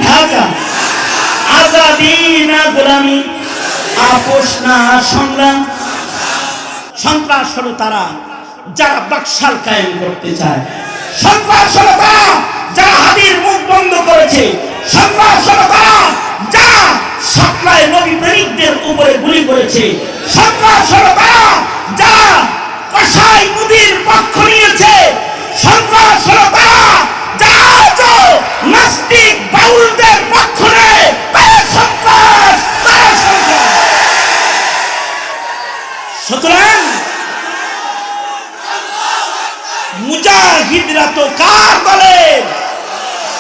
ঢাকা, আজাদি না গোলামি, আপোষ না সংগ্রাম। সন্ত্রাস হলো তারা যারা বাকশাল কায়েম করতে চায়, সন্ত্রাস হলো তারা যারা হাদির মুখ বন্ধ করেছে, সন্ত্রাস হলো তারা যারা সাপ্লাই নবী প্রেমিকদের উপরে গুলি করেছে, সন্ত্রাস হলো তারা যারা কসাই মুদির পক্ষ নিয়েছে, সন্ত্রাস হলো তারা যারা নাস্তিক বাউলদের পক্ষ নেয়। তারা সন্ত্রাস, তারা সন্ত্রাস। সুতরাং মুজাহিদরা তো কার দলের?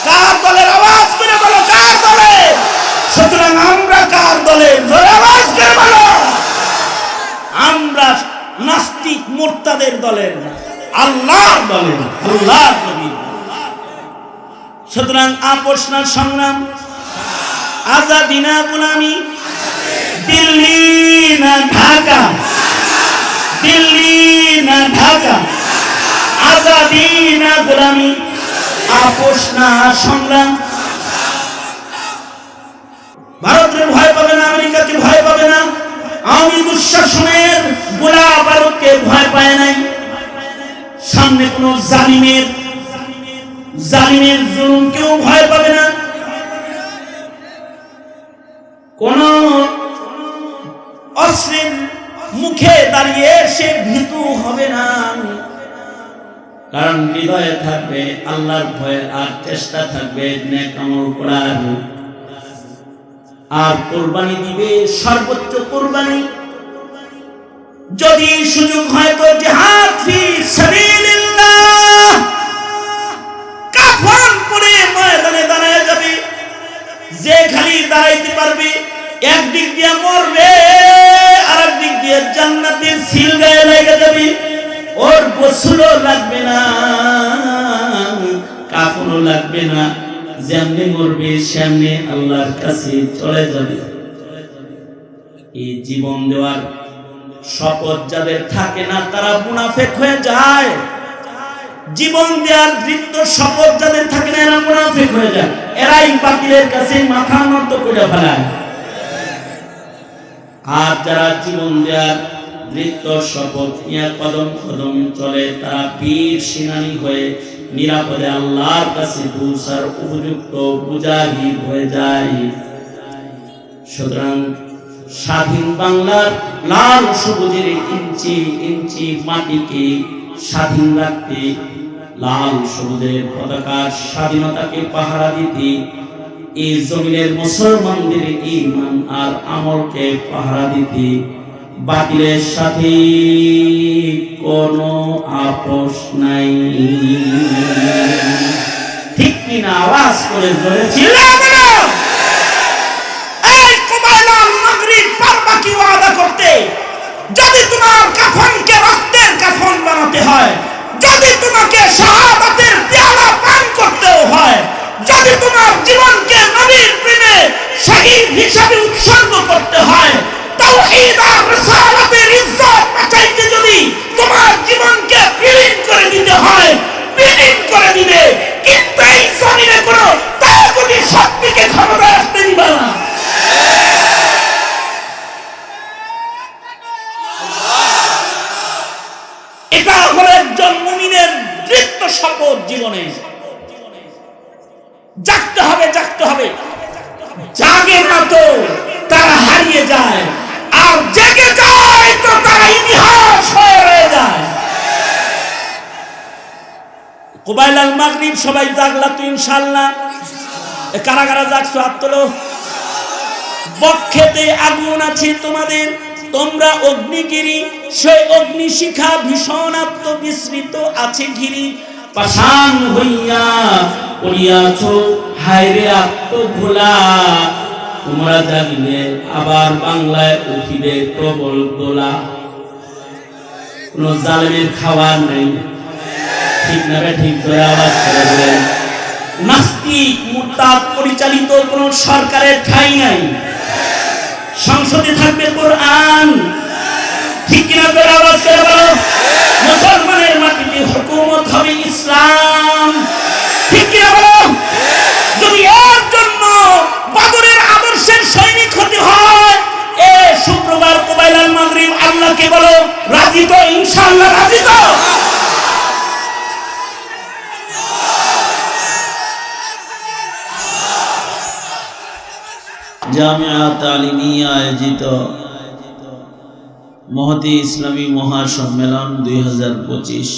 কার দলের? আওয়াজ করে বলো, কার দলের? সুতরাং আমরা কার দলের? জোরে আওয়াজ করে বলো। আমরা নাস্তিক মুরতাদের দলের, আল্লাহর দলের, আল্লাহর নবীর। সুতরাং আপোষ না সংগ্রাম, আজাদি না গোলামি, দিল্লি না ঢাকা, দিল্লি না ঢাকা, আজাদি না গোলামি, আপোষ না সংগ্রাম। ভারতের ভয় পাবে না, আমেরিকাকে ভয় পাবে না, আওয়ামী দুঃশাসনের গোলা বারুদকে ভয় পায় নাই। সামনে কোন জালিমের জুলুম কেউ ভয় পাবে না, কোন অস্ত্রের মুখে দাঁড়িয়ে সে ভীতু হবে না। কারণ হৃদয়ে থাকবে আল্লাহর ভয়, আর চেষ্টা থাকবে নেক আমল করার, আর কুরবানি দিবে সর্বোচ্চ কুরবানি। যদি সুযোগ হয় তো জিহাদ ফি সাবিলিল্লাহ, কাফন পরে ময়দানে দাঁড়ায় যাবে। যে খালি দাঁড়াইতে পারবে একদিক দিয়ে মরবে, আর একদিক দিয়ে জান্নাতের সিল গায়ে লেগে যাবে। ওর গোসলও লাগবে না, কাফনও লাগবে না, যেমনি মরবে সেমনি আল্লাহর কাছে চলে যাবে। এই জীবন দেওয়ার শপথ যাদের থাকে না তারা মুনাফিক হয়ে যায়। জীবন দেওয়ার দৃঢ় শপথ যাদের থাকে না এরা মুনাফিক হয়ে যায়, এরাই বাতিলের কাছে মাথা নত করে ফেলায়। আর যারা জীবন দেওয়ার দৃঢ় শপথ নিয়ে কদম কদম চলে তারা বীর সেনানী হয়ে নিরাপদে আল্লাহর কাছে পৌঁছার উপযুক্ত মুজাহিদ হয়ে যায়। সুতরাং স্বাধীন বাংলার লাল সবুজের ইঞ্চি ইঞ্চি মাটিকে স্বাধীন রাখতে, লাল সবুজের পতাকার স্বাধীনতাকে পাহারা দিতে, এই জমিনের মুসলমানদের ঈমান আর আমলকে পাহারা দিতে বাতিলের সাথে কোনো আপোষ নাই। ঠিক কিনা? আওয়াজ করে জোরে চিল্লাও বলো। এই কুবাইলাল মাগরিব পারবা কি ওয়াদা করতে? যদি তোমার কাফনকে রক্তের কাফন বানাতে হয়, যদি তোমাকে শাহাদাতের পেয়ালা পান করতেও হয়, যদি তোমার জীবনকে নবীর প্রেমে শহীদ হিসাবে উৎসর্গ করতে হয়, তাওহীদ আর রিসালাতের ইজ্জত বাঁচাইতে যদি তোমার জীবনকে বিলীন করে দিতে হয়, বিলীন করে দিবে। কিন্তু এই জমিনে কোনো তাগুতি শক্তিকে ক্ষমতায় আসতে দিবা না। এটা হলো একজন মুমিনের দৃঢ় শপথ। জীবনে জাগতে হবে, জাগতে হবে। জাগে না তো তারা হারিয়ে যায়, আর জেগে যায় তো তারা ইতিহাস হয়ে যায়। কুবাইলাল মাগরিব সবাই জাগলা তো ইনশাআল্লাহ। কারা কারা জাগছো হাত তোলো। বক্ষেতে আগুন আছে তোমাদের, তোমরা অগ্নিগিরি, সেই অগ্নিশিখা ভীষণ আত্মবিস্মৃত আছে ঘিরি। পাষাণ হইয়া পড়িয়াছ হায়রে আত্মভোলা, তোমরা জাগলে আবার বাংলায় উঠিবে প্রবল দোলা। কোন জালেমের খাবার নেই, ঠিক না? ঠিক করে আওয়াজ করে বলেন। নাস্তিক মুরতাদ পরিচালিত কোন সরকারের ঠাঁই নাই। সংসদে থাকবে কোরআন, ঠিক কিনা? করে আওয়াজ করে বলো। মুসলমানের মাটিতে হুকুমত হবে ইসলাম, ঠিক কিনা বলো। যদি এর জন্য জামিয়া তালিমিয়া আয়োজিত মহতী ইসলামী মহাসম্মেলন 2025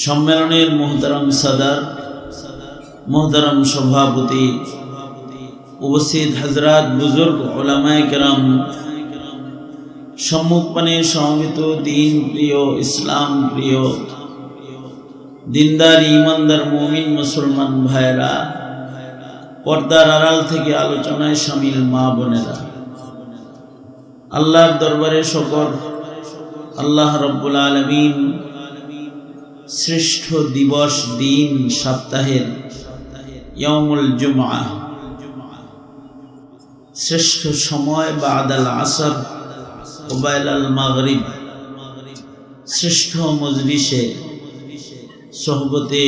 সম্মেলনের মোহতারাম সাদার, মোহতারাম সভাপতি, উপস্থিত হযরত বুজুর্গ উলামায়ে কেরাম, সম্মুখপানে সমবেত দিন প্রিয়, ইসলাম প্রিয়, দিনদার ইমানদার মুমিন মুসলমান ভাইরা, পর্দার আড়াল থেকে আলোচনায় শামিল মা বোনেরা, আল্লাহর দরবারে শুকর, আল্লাহ রাব্বুল আলামিন শ্রেষ্ঠ দিবস দিন সপ্তাহের ইয়াউমুল জুমআহ, শ্রেষ্ঠ সময় বাদাল আসর ও বাইলাল মাগরিব, শ্রেষ্ঠ মজলিসে সোহবতে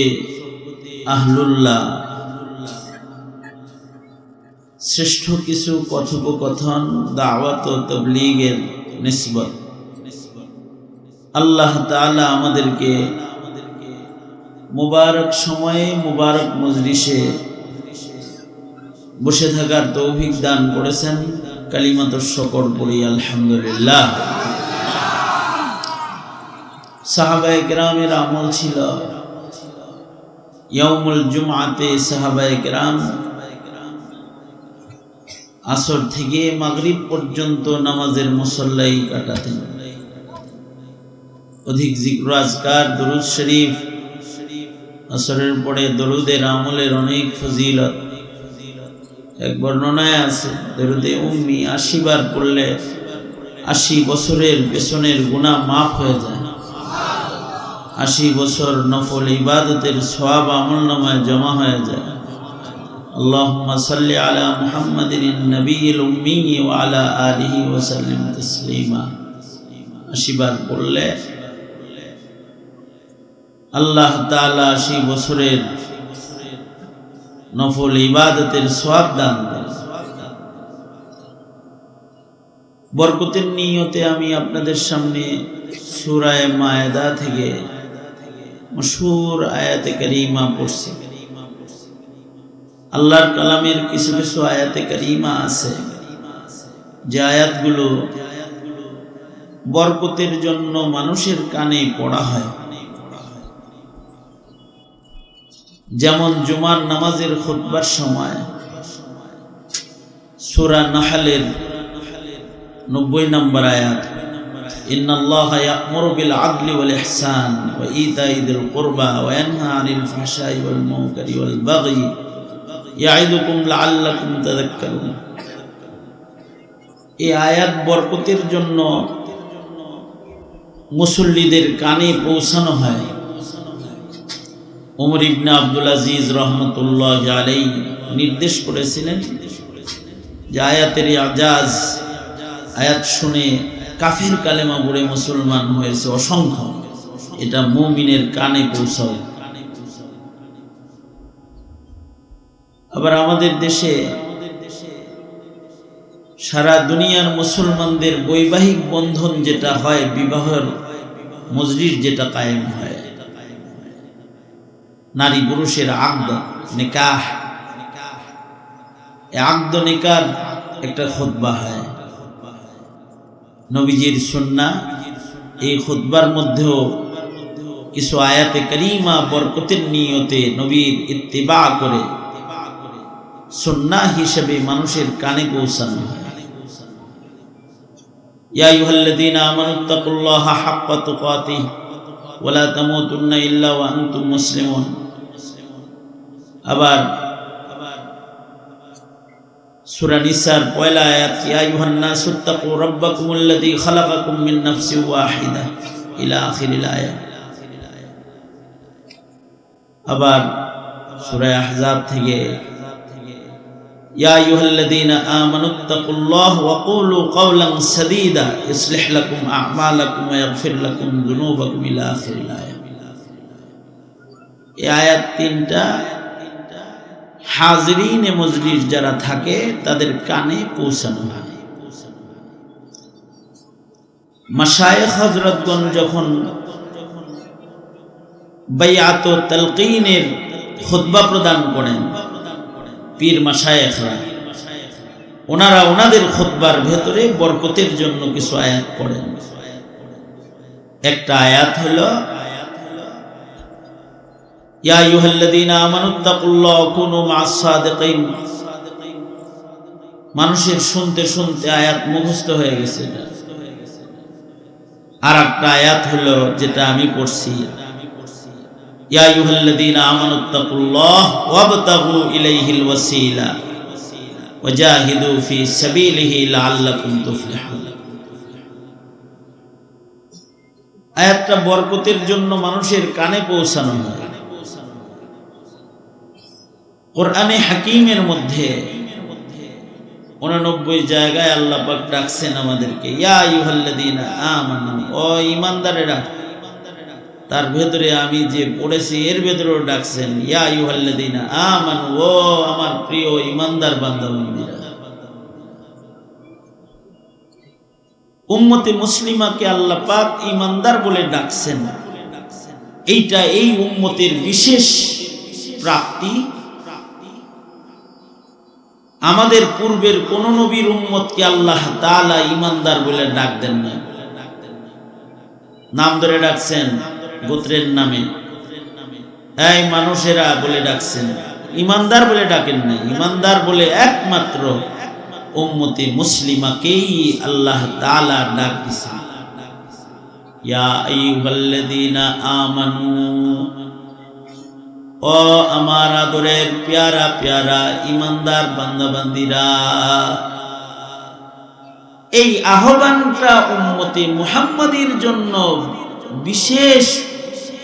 আহলুল্লাহ, শ্রেষ্ঠ কিছু কথোপকথন, দাওয়াত ও তাবলীগের নিসবত। আল্লাহ তাআলা আমাদেরকে মুবারক সময়ে মুবারক মজলিসে বসে থাকার তৌফিক দান করেছেন। কালিমাতুশ শুকর পড়ি আলহামদুলিল্লাহ। সাহাবায়ে কেরামের আমল ছিল ইয়াউমুল জুমআতে সাহাবায়ে কেরাম আসর থেকে মাগরিব পর্যন্ত নামাজের মুসল্লাই কাটাতেন। অধিক জিক্র আজকার, দুরূদ শরীফ, আসরের পরে দরুদের আমলের অনেক ফজিলত। এক বর্ণনায় আছে দরুদে উম্মি 80 বার পড়লে 80 বছরের পেছনের গুনাহ মাফ হয়ে যায়। 80 বছর নফল ইবাদতের সওয়াব আমলনামায় জমা হয়ে যায়। আল্লাহুম্মা সাল্লি আলা মুহাম্মাদিন নবিয়্যিল উম্মি ওয়া আলা আলিহি ওয়া সাল্লিম তাসলিমা। 80 বার পড়লে আল্লাহ তাআলা 80 বছরের নফল ইবাদতের সওয়াব দান করেন। বরকতের নিয়তে আমি আপনাদের সামনে সূরা মায়েদা থেকে মশহুর আয়াতে কারিমা পড়ছি। আল্লাহর কালামের কিছু কিছু আয়াতে কারিমা আছে যে আয়াতগুলো বরকতের জন্য মানুষের কানে পড়া হয়। যেমন জুমার নামাজের খুতবার সময় সূরা নাহলের 90 নম্বর আয়াত, ইন্নাল্লাহা ইয়া'মুরু বিল আদলি ওয়াল ইহসান ওয়া ইতাই যিল কুরবা ওয়া ইয়ানহা আনিল ফাহশাই ওয়াল মুনকারি ওয়াল বাগই ইয়া'iদুকুম লাআল্লাকুম তাযাক্কারুন। এই আয়াত বরকতের জন্য মুসল্লিদের কানে পৌঁছানো হয়। ওমর ইবনে আব্দুল আজিজ রহমতুল্লাহ আলাইহি নির্দেশ করেছিলেন যে আয়াতের আজাজ, আয়াত শুনে কাফির কালেমা পড়ে মুসলমান হয়েছে অসংখ্য, এটা মুমিনের কানে পৌঁছায়। আবার আমাদের দেশে সারা দুনিয়ার মুসলমানদের বৈবাহিক বন্ধন যেটা হয়, বিবাহের মজলিস যেটা কায়েম হয়, নারী পুরুষের আকদ নিকাহ, এই আকদ নিকার একটা খুতবা হয়। নবীজির সুন্নাহ, এই খুতবার মধ্যেও কিছু আয়াতে কারিমা বরকতের নিয়তে নবীর ইত্তিবা করে সুন্নাহ হিসেবে মানুষের কানে পৌঁছানো হয়। ইয়া আইয়ুহাল্লাযীনা আমানুত্তাকুল্লাহা হাক্কা তুকাতিহি ওয়া লা তামুতুন্না ইল্লা ওয়া আনতুম মুসলিমুন। আবার সূরা নিসার পয়লা আয়াত, ইয়া আইয়ুহান নাসুত্তাকু রাব্বাকুমুল্লাযী খালাকাকুম মিন নাফসিন ওয়াহিদা ইলা আখিরিল আয়াত। আবার সূরা আহজাব থেকে, ইয়া আইয়ুহাল্লাযীনা আমানুত্তাকুল্লাহ ওয়া কুলু কাওলান সাদীদা ইসলিহ লাকুম আ'মালাকুম ওয়া ইয়াগফির লাকুম যুনুবাকুম ইলা আখিরিল আয়াত। এই আয়াত তিনটা হাজিরিনে মজলিস যারা থাকে তাদের কানে পৌঁছানো হয়। মাশায়েখ হযরতগণ যখন বাইআত ও তালকিনের খুতবা প্রদান করেন, পীর মাশায়েখরা ওনারা ওনাদের খুতবার ভেতরে বরকতের জন্য কিছু আয়াত পড়েন। একটা আয়াত হলো ইয়া আইয়ুহাল্লাযীনা আমানুত্তাকুল্লাহ কুনু মা'আস সাদিকিন। মানুষের শুনতে শুনতে আয়াত মুখস্থ হয়ে গেছে। আর একটা আয়াত হলো যেটা আমি পড়ছি, ইয়া আইয়ুহাল্লাযীনা আমানুত্তাকুল্লাহ ওয়াবতাগু ইলাইহিল ওয়াসিলা ওয়াজাহিদু ফি সাবিলিহি লাআল্লাকুম তুফলিহুন। আয়াতটা বরকতের জন্য মানুষের কানে পৌঁছানো হয়। কোরআনে হাকিমের মধ্যে 89 জায়গায় আল্লাহ পাক ডাকছেন আমাদেরকে, ইয়া আইয়ুহাল্লাযীনা আমানু, ও ঈমানদারেরা। তার ভেতরে আমি যে পড়েছি এর ভেতরেও ডাকছেন, ইয়া আইয়ুহাল্লাযীনা আমানু, ও আমার প্রিয় ঈমানদার বান্দা-বান্দীরা। উম্মতে মুসলিমাকে আল্লাহ পাক ঈমানদার বলে ডাকছেন। এইটা এই উম্মতের বিশেষ প্রাপ্তি। আমাদের পূর্বের কোন নবীর উম্মতকে আল্লাহ তাআলা ঈমানদার বলে ডাক দেন না। নাম ধরে ডাকছেন, গোত্রের নামে, এই মানুষেরা বলে ডাকছেন, ঈমানদার বলে ডাকেন না। ঈমানদার বলে একমাত্র উম্মতে মুসলিমাকেই আল্লাহ তাআলা ডাক দিয়েছেন। ইয়া আইয়ুহাল্লাযীনা আমানু, ও আমার আদরের প্যারা প্যারা ঈমানদার বান্দাবান্দীরা। এই আহ্বানটা উম্মতে মুহাম্মাদীর জন্য বিশেষ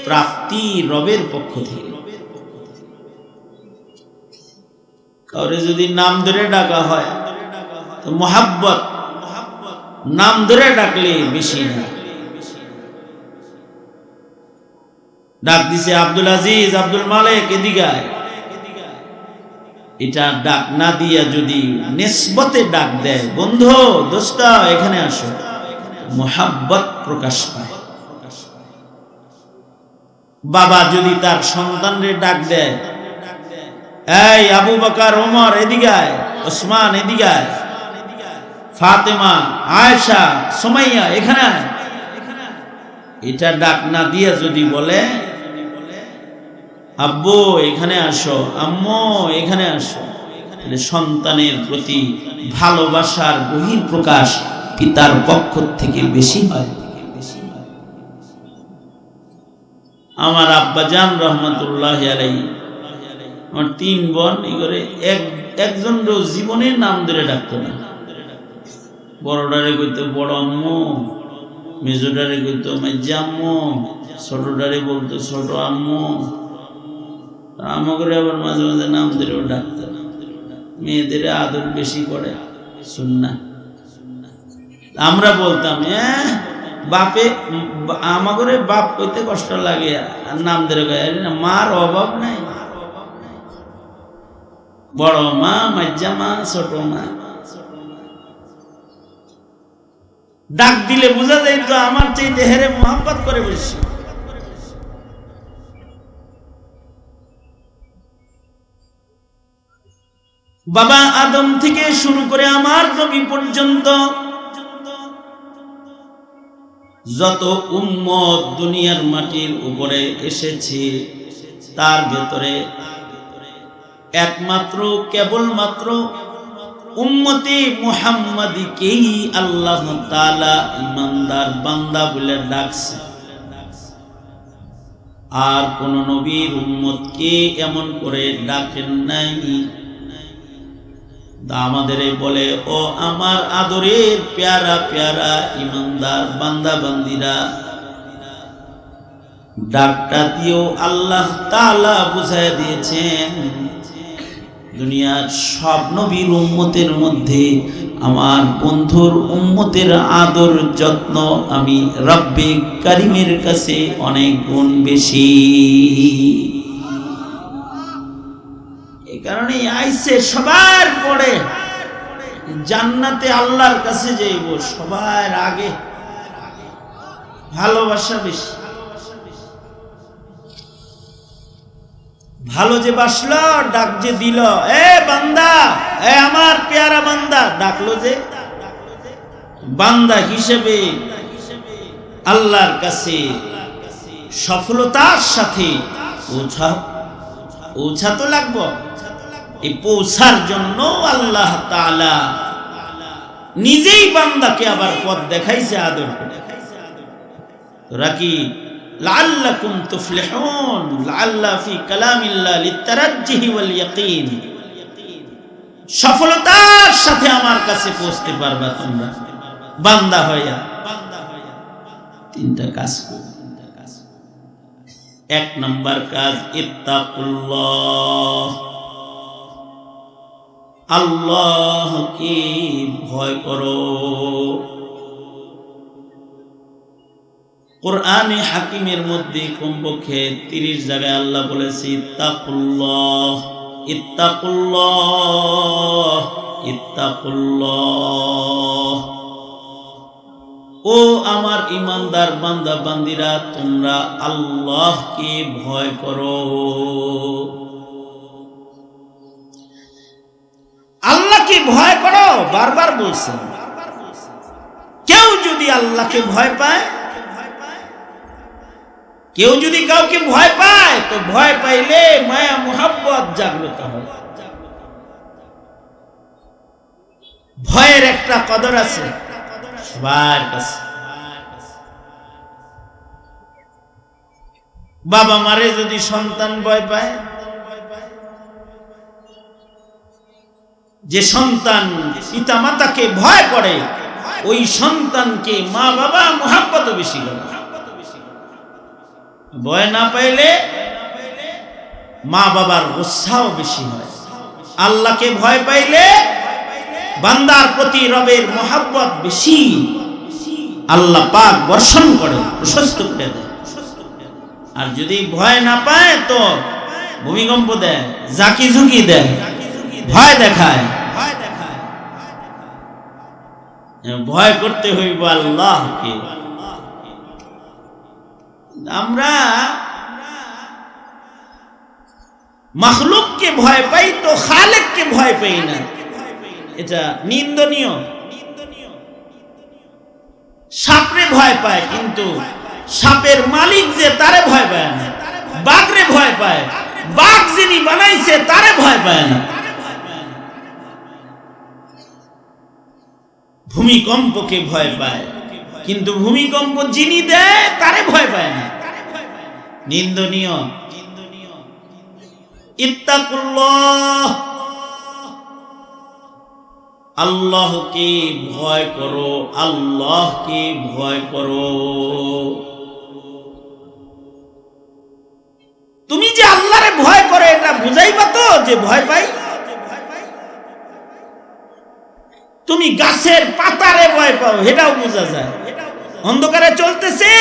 প্রাপ্তি রবের পক্ষ থেকে। কাউরে যদি নাম ধরে ডাকা হয় তো মোহাব্বত, নাম ধরে ডাকলে বেশি না। ডাক দিছে আব্দুল আজিজ, আব্দুল মালিক, এদিকে এটা ডাক না দিয়া যদি নিসবতে ডাক দেয়, বন্ধু, দোস্ত, এখানে আসো, মোহাব্বত প্রকাশ পায়। বাবা যদি তার সন্তানরে ডাক দেয়, এই আবু বকর, ওমর, এদিকে আয়, ওসমান, এদিকে আয়, ফাতেমা, আয়েশা, সুমাইয়া, এখানে আয়, এটা ডাক না দিয়া যদি বলে, আব্বু এখানে আসো, আম্মু এখানে আসো, সন্তানের প্রতি ভালোবাসার বহিঃপ্রকাশ পিতার পক্ষ থেকে বেশি হয়। আমার আব্বাজান রহমতুল্লাহ আলাইহি, আমার 3 বোন, এগুলো একজন জীবনের নাম ধরে ডাকতো না। বড়ডারে কইতো বড় আম্মু, মেজোডারে কইতো মেজা আম্মু, ছোটডারে বলতো ছোট আম্মু। আমাকে আবার মাঝে মাঝে নাম ধরেও ডাকতো। মেয়েদের আদর বেশি করে সুন্নাহ। আমরা বলতাম, বাপে আমাকে বাপ কইতে কষ্ট লাগে, নাম ধরে মার অভাব নাই। বড় মা, মাজ্জা মা, ছোট মা, ডাক দিলে বোঝা যায় তো আমার চাইতে হেরে মোহাব্বত করে বসছি। বাবা আদম থেকে শুরু করে আমার নবী পর্যন্ত যত উম্মত দুনিয়ার মাটির উপরে এসেছে, তার ভেতরে একমাত্র কেবলমাত্র উম্মতে মুহাম্মাদীকেই আল্লাহ তাআলা ঈমানদার বান্দা বলে ডাকছে। আর কোন নবীর উম্মতকে এমন করে ডাকেন নাই। আমাদের বলে, ও আমার আদরের প্যারা প্যারা ঈমানদার বান্দা বান্দীরা, ডাকটা দিয়েও আল্লাহ তাআলা বুঝায় দিয়েছেন, দুনিয়ার সব নবীর উম্মতের মধ্যে আমার বন্ধুর উম্মতের আদর যত্ন আমি রব্বে কারিমের কাছে অনেক গুণ বেশি। এই কারণে আইসে সবার পরে জান্নাতে আল্লাহর কাছে যাইব সবার আগে, ভালোবাসা বেশি। ভালো যে বাসলো, ডাক যে দিল, এ বান্দা এ আমার পেয়ারা বান্দা, ডাকলো যে বান্দা হিসেবে আল্লাহর কাছে সফলতার সাথে পৌঁছা তো লাগবো। এই পৌঁছার জন্য আল্লাহ তাআলা নিজেই বান্দাকে আবার পথ দেখাইছে আদর করে। তোরা কি লাআল্লাকুম তুফলিহুন, লাআল্লা ফি কালামিল্লাহ লিতারাজ্জিহি ওয়াল ইয়াকিন, সফলতার সাথে আমার কাছে পৌঁছতে পারবা তোমরা বান্দা হইয়া। তিনটা কাজ করো। এক নাম্বার কাজ, ইত্তাকুল্লাহ, আল্লাহকে ভয় করো। কোরআনে হাকিমের মধ্যে কমপক্ষে 30 জায়গায় আল্লাহ বলেছে ইত্তাকুল্লাহ, ইত্তাকুল্লাহ, ইত্তাকুল্লাহ। ও আমার ইমানদার বান্দা বান্দিরা, তোমরা আল্লাহকে ভয় করো। আল্লাহকে ভয় করো বারবার বলছেন। কেউ যদি আল্লাহকে ভয় পায়, কেউ যদি কাউকে ভয় পায়, তো ভয় পাইলে মায়া মুহাব্বত জাগ্রত হয়। ভয়ের একটা কদর আছে সবার কাছে। বাবা মারে যদি সন্তান ভয় পায়, যে সন্তান পিতা মাতাকে ভয় করে, ওই সন্তানকে মা বাবা মুহাব্বত বেশি করে। ভয় না পাইলে মা বাবার গুসাও বেশি হয়। আল্লাহকে ভয় পাইলে বান্দার প্রতি রবের মুহাব্বত বেশি। আল্লাহ পাক বর্ষণ করে, প্রশস্ত করে দেয়। আর যদি ভয় না পায় তো ভূমিকম্প দেয়, জাকি ঝুঁকি দেয়, ভয় দেখায়। ভয় করতে হইব আল্লাহকে। আমরা মাখলুককে ভয় পাই তো খালেককে ভয় পাই না, এটা নিন্দনীয়। সাপরে ভয় পায় কিন্তু সাপের মালিক যে তারে ভয় পায় না। বাঘরে ভয় পায়, বাঘ যিনি বানাইছে তারে ভয় পায় না। ভূমিকম্পকে ভয় পায় কিন্তু ভূমিকম্প যিনি দেয় তারে ভয় পায় না। নিন্দনীয়। ইত্তাকুল্লাহ, আল্লাহকে ভয় করো, আল্লাহকে ভয় করো। তুমি যে আল্লাহরে ভয় করে এটা বুঝাইবা তো যে ভয় পাই? তুমি গাছের পাতারে ভয় পাও, এটাও বোঝা যায়। অন্ধকারে চলতেছে,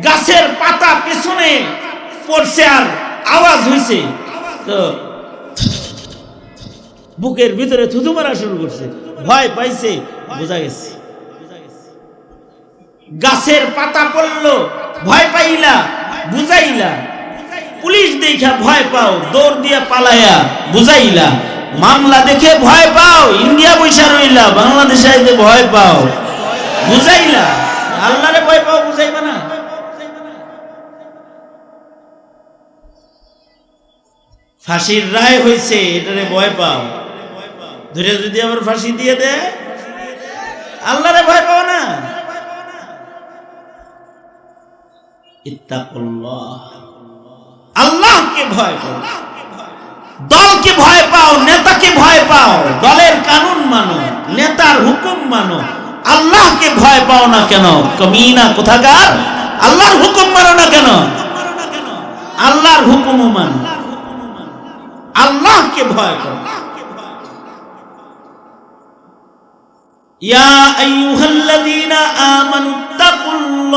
গাছের পাতা পেছনে পড়ছে আর আওয়াজ হইছে, তো বুকের ভিতরে থুতু মারা শুরু করছে, ভয় পাইছে, বোঝা গেছে। গাছের পাতা পড়লো, ভয় পাইলা, বুঝাইলা। পুলিশ দেখা ভয় পাও, দৌড় দিয়া পালাইয়া, বুঝাইলা। মামলা দেখে ভয় পাও, ইন্ডিয়া বৈশা রইলা, বাংলাদেশে আইতে ভয় পাও, বুঝাইলা। আল্লাহরে ভয় পাও, বুঝাইবা না? ফাঁসির রায় হয়েছে, এটারে ভয় পাও, ধরে যদি আবার ফাঁসি দিয়ে দেয়, আল্লাহরে ভয় পাও না? ইত্তাকুল্লাহ, আল্লাহকে ভয় করো। দলকে ভয় পাও, নেতাকে ভয় পাও, দলের কানুন মানো, নেতার হুকুম মানো, আল্লাহকে ভয় পাও না কেন? কমিনা কোথাকার, আল্লাহর হুকুম মানো না কেন? আল্লাহর হুকুমও মানো, আল্লাহকে ভয় করো। ইয়া আইয়ুহাল্লাযীনা আমানুত্তাকুল্লাহ,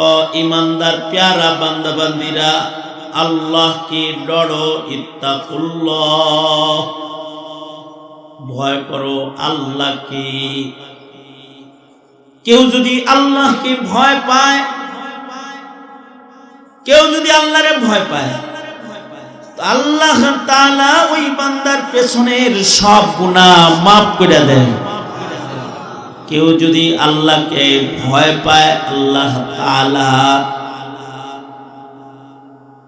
ও ইমানদার প্যারা বান্দা বান্দিরা, আল্লাহকে ডরো। ইত্তাকুল্লাহ, ভয় করো আল্লাহকে। কেউ যদি আল্লাহকে ভয় পায়, কেউ যদি আল্লাহরে ভয় পায়, আল্লাহ তাআলা ওই বান্দার পেছনের সব গুনাহ মাফ করে দেন। কেউ যদি আল্লাহকে ভয় পায়, আল্লাহ তাআলা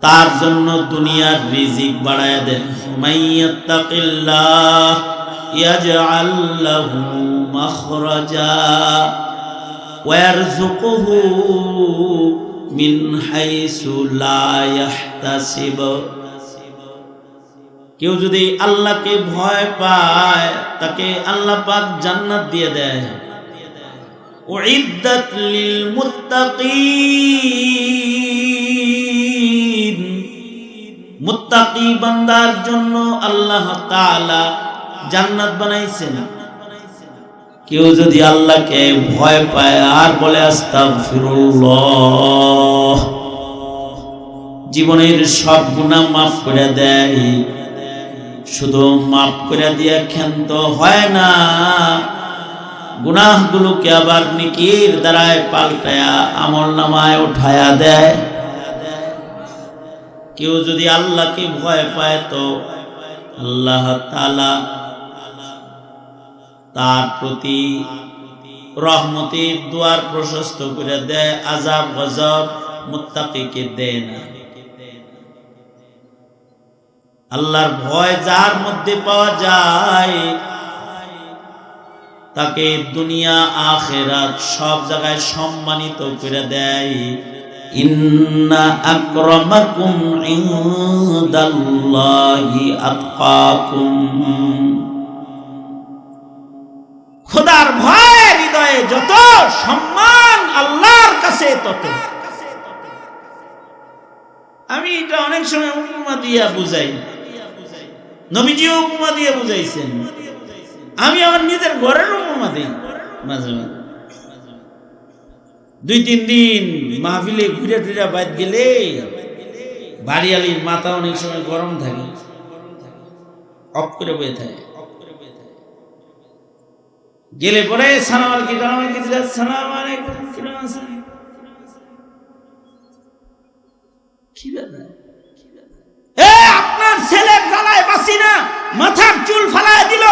তার জন্য দুনিয়ার রিজিক বাড়ায় দেন। মাইয়াত্তাকিল্লাহ ইয়াজআল লাহু মাখরাজা ওয়া ইয়ারযুকুহু মিন হাইসু লা ইয়াহতাসিব। কেউ যদি আল্লাহকে ভয় পায়, তাকে আল্লাহ পাক জান্নাত দিয়ে দেয়। উইদ্দাত লিল মুত্তাকিন, মুত্তাকি বান্দার জন্য আল্লাহ তাআলা জান্নাত বানাইছেন। কেউ যদি আল্লাহকে ভয় পায় আর বলে আস্তাগফিরুল্লাহ, জীবনের সব গুনাহ মাফ করে দেয়। শুধু মাফ করে দিয়ে ক্ষান্ত হয় না, গুনাহগুলোকে আবার নেকির দ্বারায় পাল্টায়া আমলনামায় উঠায়া দেয়। কেউ যদি আল্লাহকে ভয় পায়, তো আল্লাহ তাআলা তার প্রতি রহমতের দুয়ার প্রশস্ত করে দেয়, আযাব গজব মুত্তাকিকে দেয় না। আল্লাহর ভয় যার মধ্যে পাওয়া যায়, তাকে দুনিয়া আখিরাত সব জায়গায় সম্মানিত করে দেয়। ইন্না আকরামাকুম ইনদাল্লাহি আতকাকুম। খোদার ভয় হৃদয়ে যত, সম্মান আল্লাহর কাছে তত। আমি এটা অনেক সময় উপমা দিয়া বুঝাই, নবীজিও উপমা দিয়ে বুঝাইছেন। আমি আমার নিজের ঘরের উপমা দিই মাঝে মাঝে। 2-3 দিন মাহফিলে ঘুরে টুরে বাদ গেলে বাড়িয়ালির মাথা অনেক সময় গরম থাকে, অফ করে বয়ে থাকে। গেলে পরে সালাম আলাইকুম, আপনার ছেলের জ্বালায় বাঁচি না, মাথার চুল ফালায় দিল,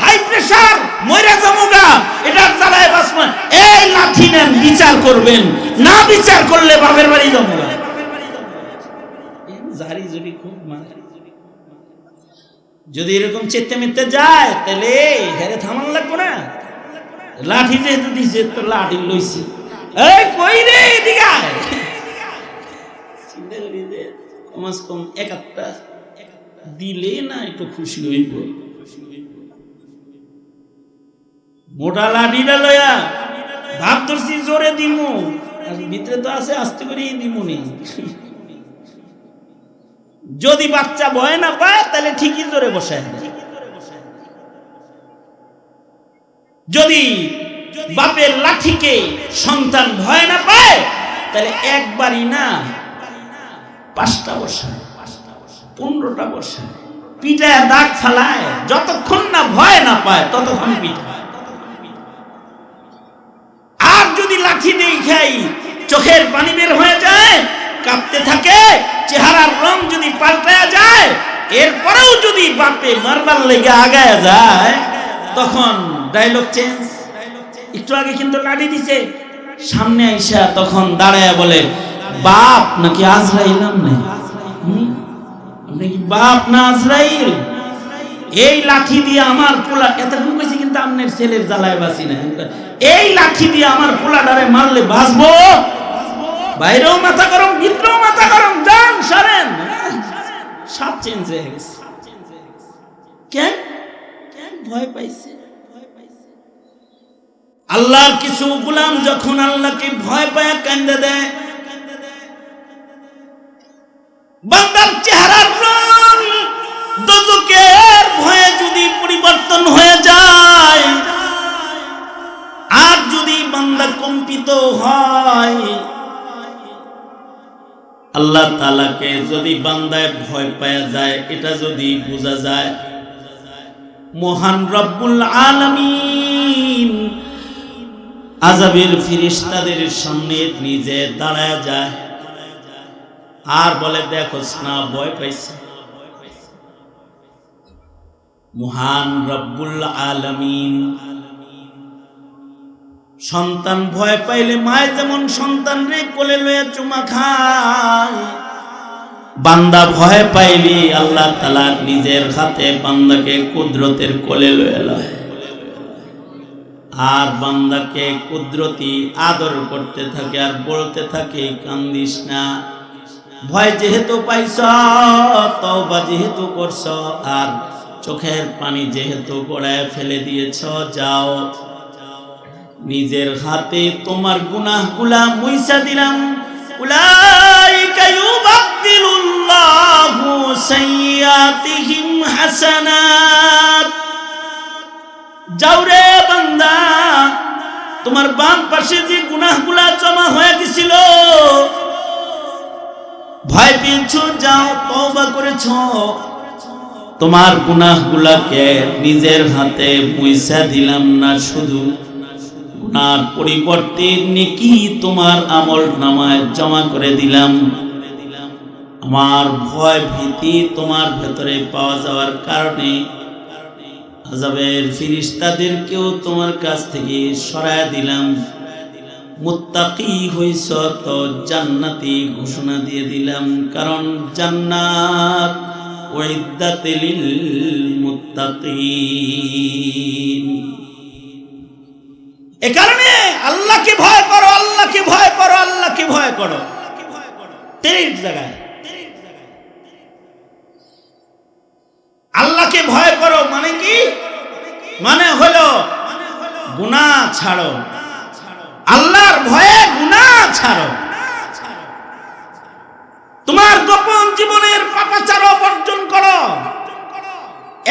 হাই প্রেসার, মরে যামুগা, এটার জ্বালায় বাঁচব। এই লাঠি নেন, বিচার করবেন, না বিচার করলে বাপের বাড়ি যামুগা। জারি জুরি খুব মানে, যদি এরকম চেতে মেতে যায়, তাহলে হেরে থামান লাগবো না। লাঠি যেহেতু দিছে, তো লাঠি লইছি, এই কই রে এদিকে আয়। চিন্তা করি যে কমাস কম একটা দিলে না একটু খুশি হইব। মোটা লাঠিটা লইয়া ভাব ধরছি জোরে দিমু, ভিতরে তো আছে আস্তে করে দিমুনি। যদি বাচ্চা ভয় না পায়, তাহলে ঠিকই জোরে বসায়। যদি বাপের লাঠিকে সন্তান ভয় না পায়, তাহলে একবারই না 5টা বসায়, 15টা বসায়, পিঠায় দাগ ফালায়। যতক্ষণ না ভয় না পায়, ততক্ষণ পিঠায়। আর যদি লাঠি দিয়ে খাই, চোখের পানি বের হয়ে যায়, কাঁপতে থাকে, চেহারার রং যদি পাল্টায়া যায়, এরপরেও যদি বাপে মারবার লেগে আগায় যায়, তখন ডায়লগ চেঞ্জ। একটু আগে কিন্তু লাঠি দিছে, সামনে আইসা তখন দাঁড়ায় বলে, বাপ নাকি আজরাইল? আপনি কি বাপ না আজরাইল? এই লাঠি দিয়ে আমার পোলা, এতক্ষণ কইছি কিন্তু আপনার ছেলের জ্বালায় বাঁচি না, এই লাঠি দিয়ে আমার পোলাটারে মারলে বাঁচবো? বাইরেও মাথা গরম, ভিতরেও মাথা গরম, যান সরেন। সব চেঞ্জ হয়ে গেছে। কেন? ভয় পাইছে। আল্লাহর কিছু গোলাম যখন আল্লাহকে ভয় পায় কান্দে দেয়, বান্দার চেহারার রং দোজখের ভয়ে যদি পরিবর্তন হয়ে যায়, আর যদি বান্দা কম্পিত হয়, আল্লাহ তাআলাকে যদি বান্দায় ভয় পাওয়া যায়, এটা যদি বোঝা যায়, মহান রব্বুল আলামিন আযাবের ফেরেশতাদের সামনে নিজে দাঁড়ায় যায়, আর বলে দেখোস না ভয় পাইছে। মহান রব্বুল আলামিন সন্তান ভয় পাইলে মায় যেমন সন্তান রে কোলে লয়ে চুমা খায়, বান্দা ভয় পাইলে আল্লাহ তাআলা নিজের হাতে বান্দাকে কুদরতের কোলে লয়ে লয় আর বান্দাকে কুদরতি আদর করতে থাকে আর বলতে থাকে কান্দিস না, ভয় যেহেতু পাইছ, তওবা যেহেতু করছ, আর চোখের পানি যেহেতু গড়ায় ফেলে দিয়েছ, যাও নিজের হাতে তোমার গুনাহগুলা মুইছা দিলাম। উলাইকা ইউবাদদিলুল্লাহু সাইয়্যাতিহিম হাসানাত। যাও রে বান্দা, তোমার বাম পাশে যে গুনাহগুলা জমা হয়ে গেছিল, ভয় পেয়েছো, যাও তওবা করেছো, তোমার গুনাহগুলাকে নিজের হাতে মুইছা দিলাম না, শুধু গুনার পরিবর্তে নেকি তোমার আমল নামায় জমা করে দিলাম। আমার ভয় ভীতি তোমার ভেতরে পাওয়া যাওয়ার কারণে আযাবের ফেরেশতাদেরকেও তোমার কাছ থেকে সরায় দিলাম। মুত্তাকি হইছ তো জান্নাতি ঘোষণা দিয়ে দিলাম, কারণ জান্নাত উইদ্দাত লিল মুত্তাকিন। এ কারণে আল্লাহকে ভয় করো, আল্লাহকে ভয় করো, আল্লাহকে ভয় করো। তিন জায়গায় আল্লাহকে ভয় করো মানে কি? মানে হলো গুনাহ ছাড়ো, আল্লাহর ভয়ে গুনাহ ছাড়ো। তোমার গোপন জীবনের পাপাচার বর্জন করো।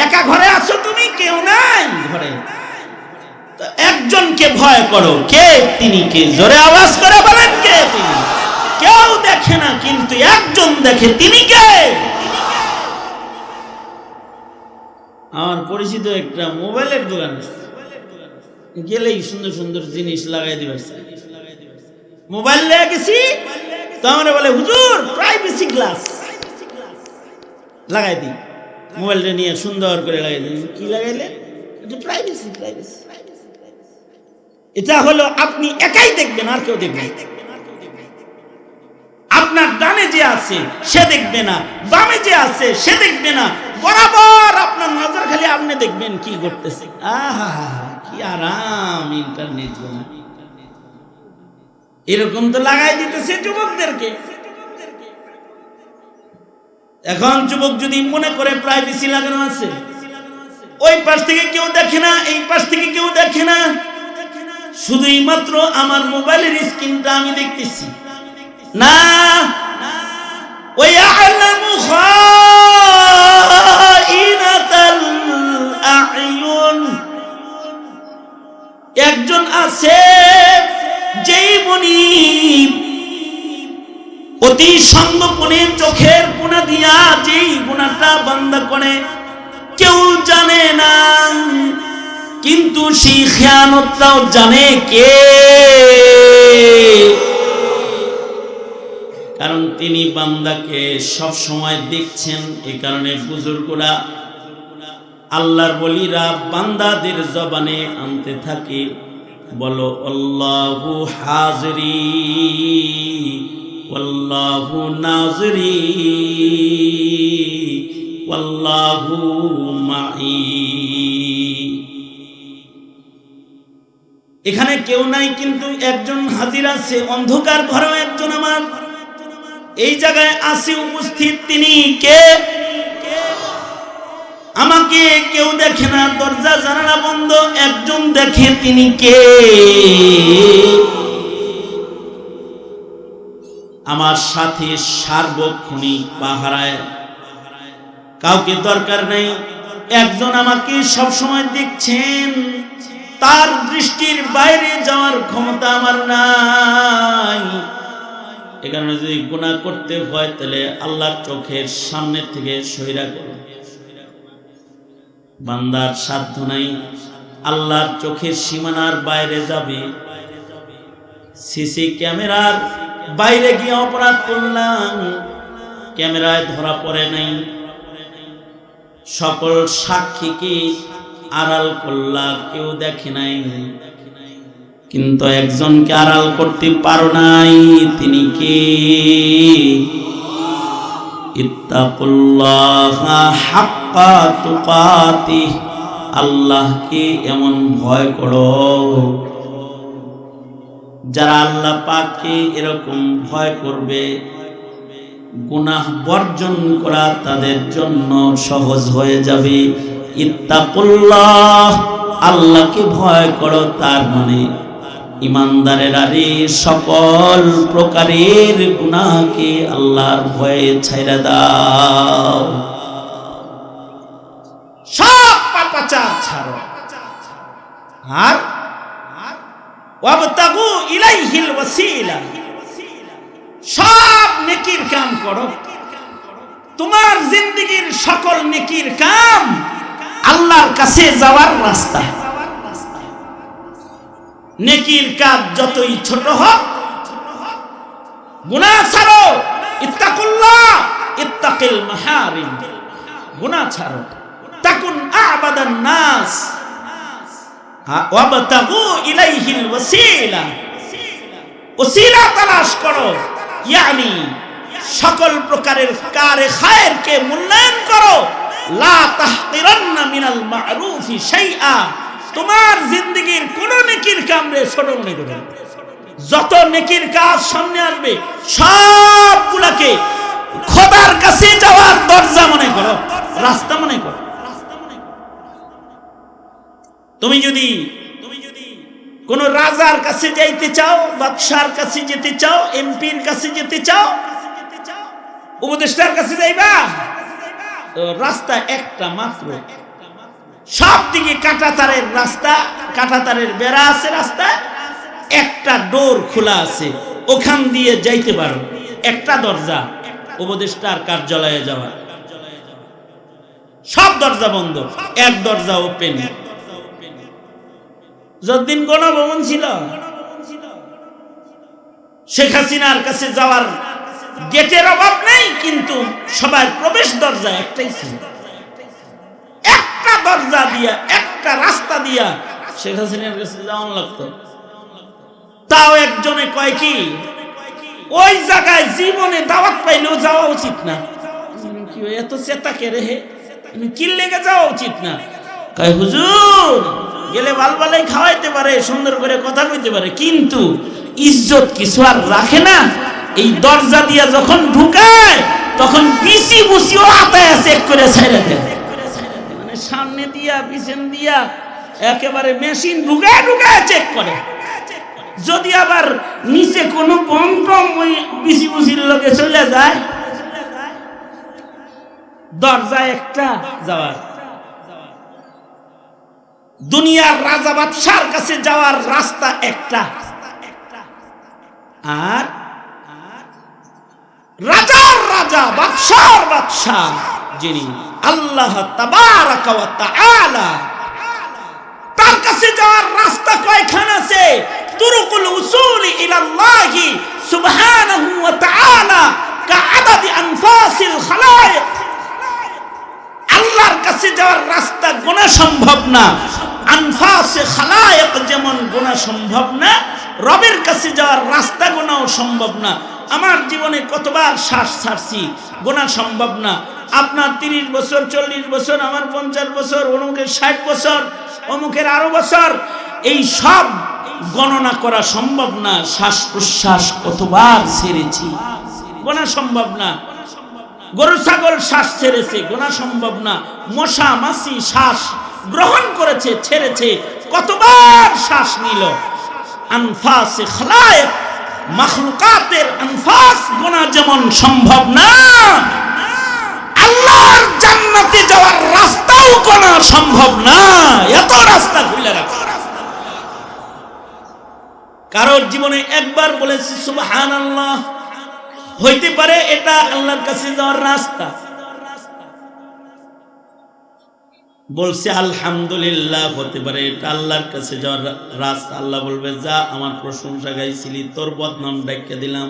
একা ঘরে আছো তুমি, কেউ নাই ঘরে, তো একজনকে ভয় করো। কে তিনি? কে? জোরে আওয়াজ করে বলেন কে তিনি? কেউ দেখে না, কিন্তু একজন দেখে, তিনি কে? আমার পরিচিত একটা মোবাইলের দোকান আছে, গেলেই সুন্দর সুন্দর জিনিস লাগাই দিবার, মোবাইল নিয়ে গেছি তো আমরা বলে হুজুর প্রাইভেসি গ্লাস লাগাই দিই। মোবাইলটা নিয়ে সুন্দর করে লাগাই দিই। কি লাগাইলে? প্রাইভেসি। প্রাইভেসি এটা হলো আপনি একাই দেখবেন, আর কেউ দেখবে না। আপনার ডানে যে আছে সে দেখবে না, বামে যে আছে সে দেখবে না, বরাবর আপনার নজর খালি আপনি দেখবেন কি করতেছে। আহা কি আরাম ইন্টারনেট। এরকম তো লাগাই দিতেছে যুবকদেরকে। এখন যুবক যদি মনে করে প্রাইভেসি লাগানো আছে, ওই পাশ থেকে কেউ দেখে না, এই পাশ থেকে কেউ দেখে না, শুধুই মাত্র আমার মোবাইলের স্ক্রিনটা আমি দেখতেছি না। ওয়ায়ালামু খাইনাতাল আ'য়ুন। একজন আছে যেই মনিব অতি সঙ্গোপনে চোখের কোণা দিয়া যেই গুনাহটা বান্দা করে কেউ জানে না, কিন্তু সেই খেয়ানতটাও জানে কে? কারণ তিনি বান্দাকে সব সময় দেখছেন। এই কারণে বুজুর্গরা, আল্লাহর ওলিরা বান্দাদের জবানে আনতে থাকে, বলো আল্লাহু হাজিরি ওয়াল্লাহু নাজিরি ওয়াল্লাহু মাই। এখানে কেউ নাই, কিন্তু একজন হাজির আছে। অন্ধকার ঘরেও একজন আমার এই জায়গায় আছে উপস্থিত। তিনি কে? আমাকে কেউ দেখে না, দরজা জানালা বন্ধ, একজন দেখে। তিনি কে? আমার সাথে সার্বক্ষণিক পাহারায়, কাউকে দরকার নাই, একজন আমাকে সব সময় দেখছেন। তার দৃষ্টির বাইরে যাওয়ার ক্ষমতা আমার নাই। এ কারণে যদি গুনাহ করতে হয় তাহলে আল্লাহর চোখের সামনে থেকে সইরা করো। বান্দার সাধ্য নাই, আল্লাহর চোখের সীমানার বাইরে যাবে। সিসি ক্যামেরার বাইরে গিয়ে অপরাধ করলাম, ক্যামেরায় ধরা পড়ে নাই, সকল সাক্ষীকে আড়াল করলা, কেউ দেখে নাই, কিন্তু একজনকে আড়াল করতে পারো নাই। তিনি কে? ইত্তাকুল্লাহা হাক্কা তুকাতিহ, আল্লাহকে এমন ভয় করো। যারা আল্লাহ পাককে এরকম ভয় করবে, গুনাহ বর্জন করা তাদের জন্য সহজ হয়ে যাবে। ইত্তাকুল্লাহ, আল্লাহকে ভয় করো, তার মানে ইমানদারেরা রে সকল প্রকারের গুনাহকে আল্লাহর ভয়ে ছাইরা দাও, সব পাপাচার ছাড়ো, আর ওয়াবতাগু ইলাইহিল ওয়াসিলা, সব নেকির কাম করো। তোমার জিন্দেগীর সকল নেকির কাম আল্লাহর কাছে যাওয়ার রাস্তা। নেকির কাজ যতই ছোট হোক, গুনাহ ছাড়ো। ইত্তাকুল্লাহ ইত্তাকিল মাহারিম, গুনাহ ছাড়ো। তাকুন আ'বাদান নাস ওয়াবতাগু ইলাইহিল ওয়াসিলা, ওসিলা তালাশ করো, ইয়ানি সকল প্রকারের কারে খায়রকে মূল্যায়ন করো। লা তাহকিরান্না মিনাল মা'রুফি শাইআ, তোমার জিন্দেগীর কোন নেকির কামরে ছোট মনে করো না। যত নেকির কাজ সামনে আসবে সবগুলাকে খোদার কাছে যাওয়ার দরজা মনে করো, রাস্তা মনে করো। তুমি যদি কোন রাজার কাছে যাইতে চাও, বাদশার কাছে যেতে চাও, এমপির কাছে যেতে চাও, উপদেষ্টার কাছে যাইবা, রাস্তা একটা মাত্র, সব দিকে কাঁটাতারের রাস্তা, কাঁটাতারের বেড়া আছে, রাস্তা একটা ডোর খোলা আছে, ওখান দিয়ে যাইতে পারো। একটা দরজা, উপদেষ্টার কার্যালয়ে যাওয়া, সব দরজা বন্ধ, এক দরজা ওপেন। যতদিন গণভবন ছিল, শেখ হাসিনার কাছে যাওয়ার গেটের অভাব নেই, কিন্তু সবার প্রবেশ দরজা একটাই ছিল। একটা দরজা দিয়া, একটা রাস্তা দিয়া শেখ হাসিনার কাছে যাওয়া লাগতো। তাও একজনে কয় কি, ওই জায়গায় জীবনে দাওয়াত পাইলেও যাওয়া উচিত না। কি এত চেতা কে রে, কি লেগে যাওয়া উচিত না? কয় হুজুর, গেলে বালবালাই খাওয়াইতে পারে, সুন্দর করে কথা কইতে পারে, কিন্তু ইজ্জত কিছু আর রাখে না। এই দরজা দিয়া যখন ঢুকায় তখন বিসি বুসিও আতায় চেক করে ছাইরা দেয়, মানে সামনে দিয়া পিছন দিয়া একেবারে মেশিন ঢুকায় ঢুকায় চেক করে। যদি আবার নিচে কোনো বম টম ওই বিসি বুসির লোকে চলে যায়, দরজা একটা যাওয়ার। দুনিয়ার রাজা বাদশার কাছে যাওয়ার রাস্তা একটা, আর রাজার রাজা বাদশার বাদশাহ যিনি আল্লাহ তাবারাকা ওয়া তাআলা, তার কাছে যাওয়ার রাস্তা কয়খান আছে? তুরুকুল উসুলি ইলাল্লাহি সুবহানাহু ওয়া তাআলা কাআদাদি আনফাসিল খালায়েক। আল্লাহর কাছে যাওয়ার রাস্তা গোনা সম্ভব না, আনফাসে খালায়েক যেমন গোনা সম্ভব না, রবের কাছে যাওয়ার রাস্তা গোনাও সম্ভব না। আমার জীবনে কতবার শ্বাস ছাড়ছি, গোনা সম্ভব না। আপনার 30 বছর, 40 বছর, আমার 50 বছর, অমুকের 60 বছর, অমুকের আরো বছর, এই সব গণনা করা সম্ভব না। শ্বাস প্রশ্বাস কতবার ছেড়েছি, গোনা সম্ভব না। গরু ছাগল শ্বাস ছেড়েছে, গোনা সম্ভব না। মশা মাছি শ্বাস গ্রহণ করেছে, ছেড়েছে, কতবার শ্বাস নিল। আনফাসে খালায়েক, মাখলুকাতের আনফাস গোনা যেমন সম্ভব না, আল্লাহর জান্নাতে যাওয়ার রাস্তাও গোনা সম্ভব না। এত রাস্তা খুলে রাখা। কারোর জীবনে একবার বলেছি সুবহানাল্লাহ, হইতে পারে এটা আল্লাহর কাছে যাওয়ার রাস্তা। বলছে আলহামদুলিল্লাহ, হতে পারে এটা আল্লাহর কাছে যাওয়ার রাস্তা। আল্লাহ বলবে, যা আমার প্রশংসা গাইছিলি, তোর বদনাম ডাইকা দিলাম।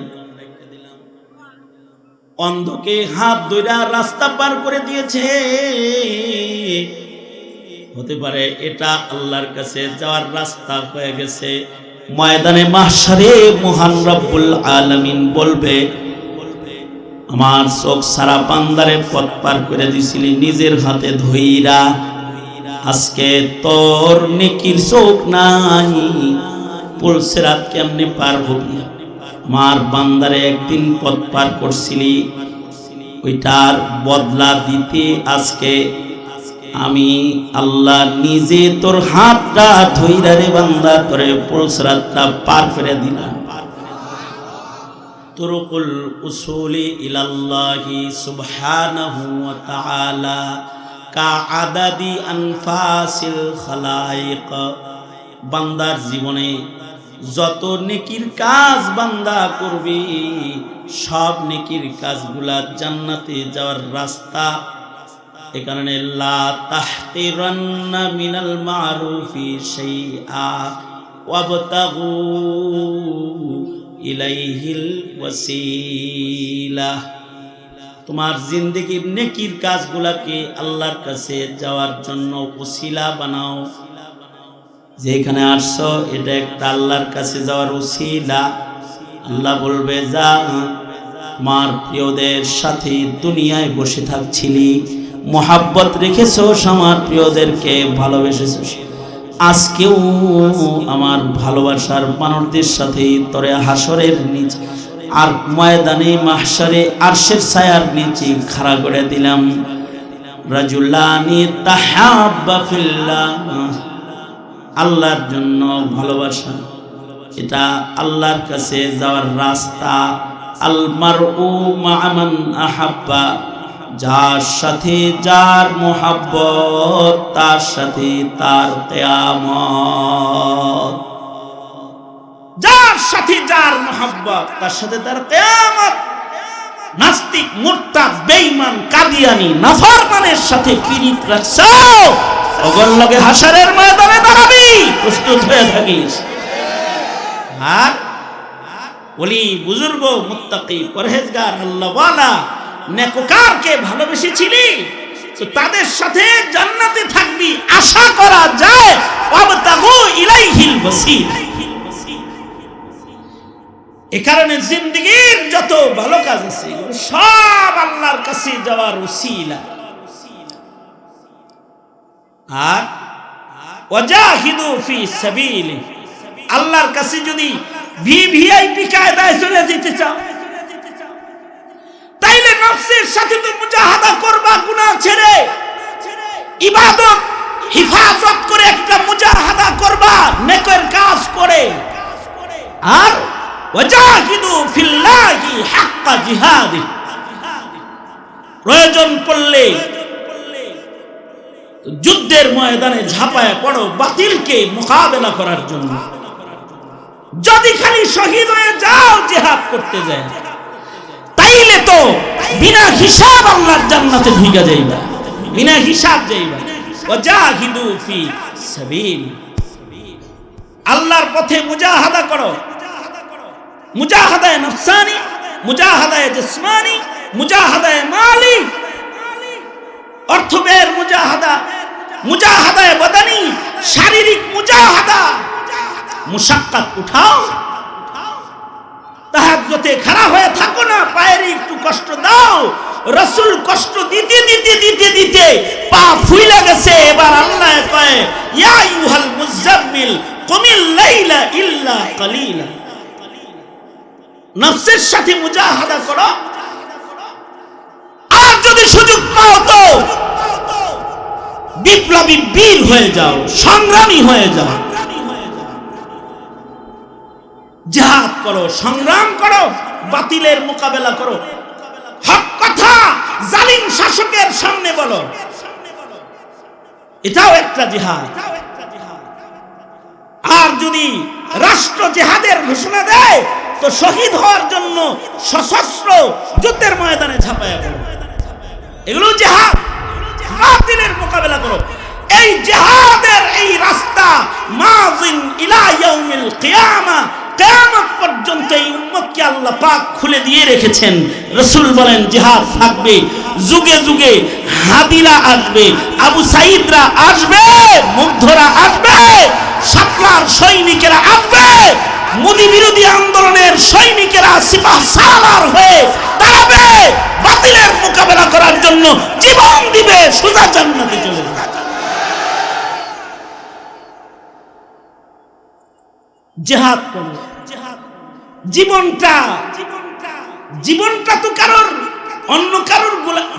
অন্ধকে হাত ধইরা রাস্তা পার করে দিয়েছে। হতে পারে এটা আল্লাহর কাছে যাওয়ার রাস্তা হয়ে গেছে। ময়দানে মাহশারে মহান রব্বুল আলামিন বলবে, আমার চোখ সারা বান্দারে পথ পার করে দিছিলি নিজের হাতে ধইরা, আজকে তোর নেকির চোখ নাই, পুলসিরাত কেমনে পার হবি? আমার বান্দারে একদিন পথ পার করছিলি, ওইটার বদলা দিতে আজকে আমি আল্লাহ নিজে তোর হাতটা ধইরা রে বান্দা তোরে পুলসিরাতটা পার করে দিলাম। তুরুকুল উসুলি ইলাল্লাহি সুবহানাহু ওয়া তাআলা কা আদাদি আনফাসিল খালাইক। বান্দার জীবনে যত নেকির কাজ বান্দা করবে, সব নেকির কাজগুলা জান্নাতে যাওয়ার রাস্তা। এ কারণে লা তাহতিরান্না মিনাল মারুফি শাইআ ওয়াবতাগু ইলাইহিল ওয়াসিলা। তোমার জিন্দেগির নেকির কাজগুলাকে আল্লাহর কাছে যাওয়ার জন্য ওসিলা বানাও। যেখানে আসছো এটা একটা আল্লাহর কাছে যাওয়ার ওসিলা। আল্লাহ বলবে, যা আমার প্রিয়দের সাথে দুনিয়ায় বসে থাকছিলি, মোহাব্বত রেখেছো, আমার প্রিয়দেরকে ভালোবেসেছো, আজকেও আমার ভালোবাসার মানুষদের সাথে তোরে হাসরের নিচে আর ময়দানে মাহশারে আরশের ছায়ার নিচে খাড়া করে দিলাম। রাজুলানি তাহাব্বা ফিল্লাহ, আল্লাহর জন্য ভালোবাসা, এটা আল্লাহর কাছে যাওয়ার রাস্তা। আল মারউ মা মান আহাব্বা, যার সাথে যার মোহাব্বত তার সাথে তার কিয়ামত। যার সাথে যার মোহাব্বত তার সাথে তার কিয়ামত। নাস্তিক, মুরতাদ, বেঈমান, কাদিয়ানি, নাফরমানের সাথে পিরিত রাখছো, ওগর লগে হাশরের ময়দানে দাঁড়াবি, প্রস্তুত হয়ে থাকিস। আর ওলি, বুজুর্গ, মুত্তাকি, পরহেজগার, আল্লাহওয়ালা, নেককারকে ভালোবেসেছিলি তো তাদের সাথে জান্নাতে থাকবি, আশা করা যায়। ওয়াবতাগু ইলাইহিল ওয়াসিলা। এই কারণে জিন্দেগীর যত ভালো কাজ আছে সব আল্লাহর কাছে যাওয়ার ওসিলা। আর ওয়াজাহিদু ফি সাবিলি, আল্লাহর কাছে যদি ভিভিআইপি কায়দায় চলে যেতে চাও, তাইলে নফসের সাথে তো মুজাহাদা করবা, গুনাহ ছেড়ে ইবাদত হিফাজত করে একটা মুজাহাদা করবা নেকের কাজ করে। আর ওয়াজাহিদু ফিল্লাহি হাক্কা জিহাদি, প্রয়োজন পড়লে যুদ্ধের ময়দানে ঝাঁপায় পড়ো বাতিলকে মোকাবেলা করার জন্য। যদি খালি শহীদ হয়ে যাও জিহাদ করতে যায়, তাইলে তো বিনা হিসাব আল্লাহর জান্নাতে ঢুকে যাইবা, বিনা হিসাব যাইবা। ওয়াজাহিদু ফি সাবিল, আল্লাহর পথে মুজাহাদা করো। মুজাহাদায়ে নফসানি, মুজাহাদায়ে জিসমানি, মুজাহাদায়ে মালি, অর্থ ব্যয়ের মুজাহাদা, মুজাহাদায়ে বদানি, শারীরিক মুজাহাদা। মুশাক্কাত উঠাও, তাহাজ্জুদে খাড়া হয়ে থাকো না, পায়ের একটু কষ্ট দাও। রাসূল কষ্ট দিতে দিতে দিতে দিতে পা ফুইলা গেছে। এবার আল্লাহ কয়, ইয়া আইয়ুহাল মুযাম্মিল কুমিল লাইলা ইল্লা কালিলা। নফসের সাথে মুজাহাদা করো। আর যদি সুযোগ পাও তো বিপ্লবী বীর হয়ে যাও, সংগ্রামী হয়ে যাও, জিহাদ করো, সংগ্রাম করো, বাতিলের মোকাবেলা করো, হক কথা জালিম শাসকের সামনে বলো, এটাও একটা জিহাদ। আর যদি রাষ্ট্র জিহাদের ঘোষণা দেয় তো শহীদ হওয়ার জন্য সশস্ত্র যুদ্ধের ময়দানে ঝাঁপায়া পড়ো, এগুলো জিহাদ। বাতিলের মোকাবেলা করো। এই জিহাদের এই রাস্তা মাযিন ইলা ইয়াউমিল কিয়ামা, কিয়ামত পর্যন্ত এই উম্মতকে আল্লাহ পাক খুলে দিয়ে রেখেছেন। রাসূল বলেন জিহাদ থাকবে, যুগে যুগে হাদিরা আসবে, আবু সাঈদরা আসবে, মুগ্ধরা আসবে, শাপলার সৈনিকেরা আসবে, মোদি বিরোধী আন্দোলনের সৈনিকেরা সিপাহ সালার হয়ে দাঁড়াবে, বাতিলের মোকাবেলা করার জন্য জীবন দিবে, সোজা জান্নাতে চলে যাবে। জিহাদ করবে, জীবনটা তো কারোর অন্য কারোর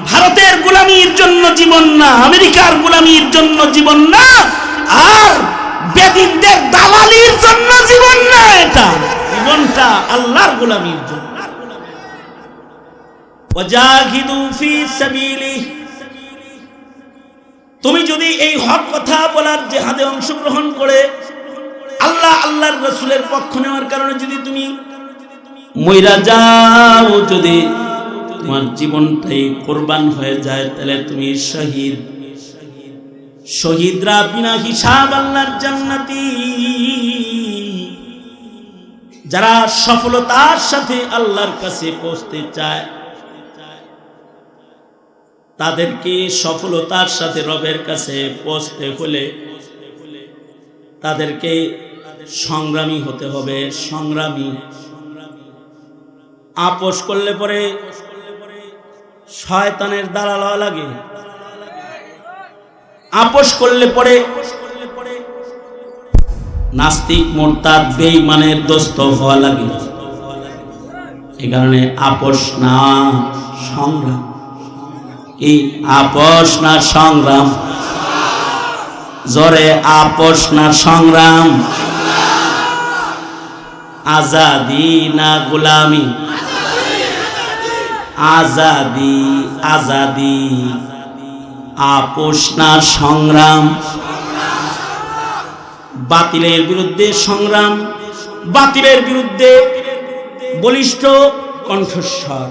ভারতের গোলামির জন্য জীবন না, আমেরিকার গোলামির জন্য জীবন না, আর বেদিনদের দালালির জন্য জীবন না, এটা জীবনটা আল্লাহর গোলামির জন্য। ওয়াজাহিদু ফি সাবিলিহি, তুমি যদি এই হক কথা বলার জিহাদে অংশগ্রহণ করে আল্লাহর রাসূলের পক্ষ নেওয়ার কারণে যদি তুমি মইরা যাও, যদি তোমার জীবনটাই কোরবান হয়ে যায়, তাহলে তুমি শহীদ। শহীদরা বিনা হিসাব আল্লাহর জান্নাতি। যারা সফলতার সাথে আল্লাহর কাছে পৌঁছতে চায়, তাদেরকে সফলতার সাথে রবের কাছে পৌঁছতে হলে তাদেরকে সংগ্রামী হতে হবে। সংগ্রামী আপোষ করলে পরে শয়তানের দালাল হওয়া লাগে, আপোষ করলে পরে নাস্তিক মুরতাদ বেঈমানের দোস্ত হওয়া লাগে। এই কারণে আপোষ না সংগ্রাম। কি আপোষ না সংগ্রাম? জোরে আপোষ না সংগ্রাম? আজাদি না গোলামি? আজাদি, আজাদি। আপোষ না সংগ্রাম? বাতিলের বিরুদ্ধে সংগ্রাম, বাতিলের বিরুদ্ধে বলিষ্ঠ কণ্ঠস্বর।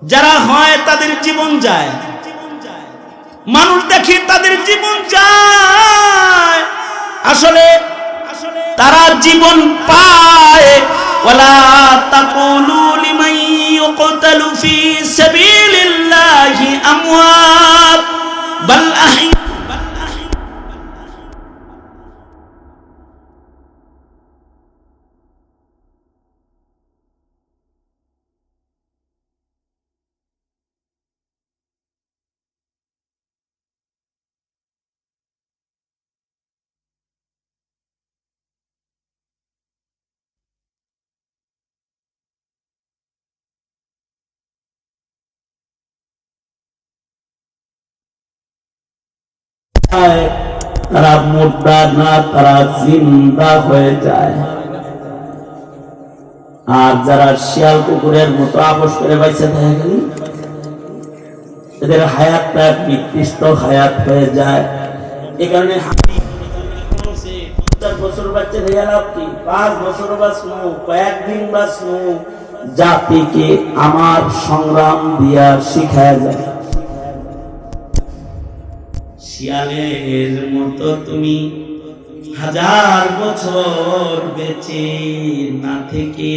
যারা হয় তাদের জীবন যায়, মানুষ দেখে তাদের জীবন যায়, আসলে তারা জীবন পায়। ওয়ালা তাকুলু লিমান ইউকতালু ফি সাবিলিল্লাহি আমওয়াত বাল আহইয়া। তারা মুর্দা না, তারা জিন্দা হয়ে যায়। আর যারা শিয়াল কুকুরের মতো আপোষ করে বাইসে থাকে, এদের হায়াতটা নিকৃষ্ট হায়াত হয়ে যায়। এই কারণে 50 বছর বাচ্চা হয়ে লাভ কি? 5 বছর বাঁচনো, কয়েকদিন বাঁচনো, জাতিকে আমার সংগ্রাম দিয়া শিখায় যায়। শিয়ালের মতো তুমি 1000 বছর বেঁচে না থেকে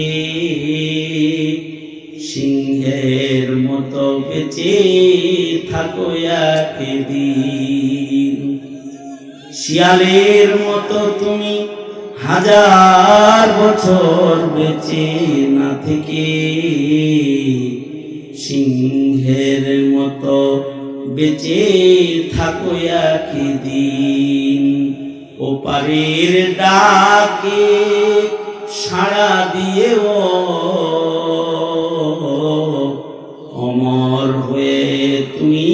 সিংহের মতো বেঁচে থাকো একদিন। শিয়ালের মতো তুমি 1000 বছর বেঁচে না থেকে সিংহের মতো বেঁচে থাকো একদিন। ওপারের ডাকে সাড়া দিয়ে ও অমর হয়ে তুমি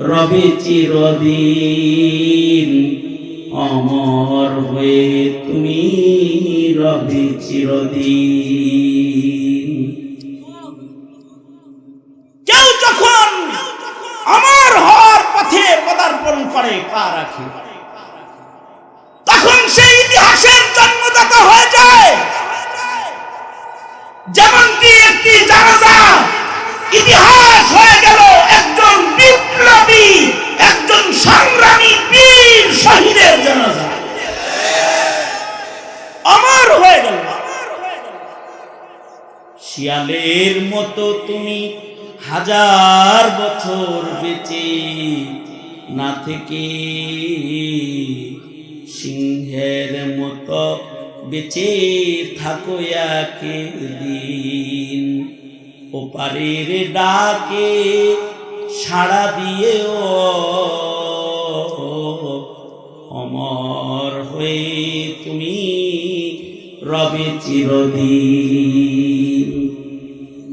রবে চিরদিন। অমর হয়ে তুমি রবে চিরদিন। কেউ যখন অমর হওয়ার পথে পদার্পণ করে, পা রাখে, তখন সেই ইতিহাসের জন্মদাতা হয়ে যায়। যেমনটি একটি জানাজা ইতিহাস হয়ে গেল একজন বিপ্লবী, একজন সংগ্রামী বীর শহীদের জানাজা অমর হয়ে গেল। শিয়ালের মতো তুমি 1000 বছর বেঁচে না থেকে সিংহের মতো বেঁচে থাকো একদিন। ওপারের ডাকে সাড়া দিয়েও অমর হয়ে তুমি রবে চিরদিন।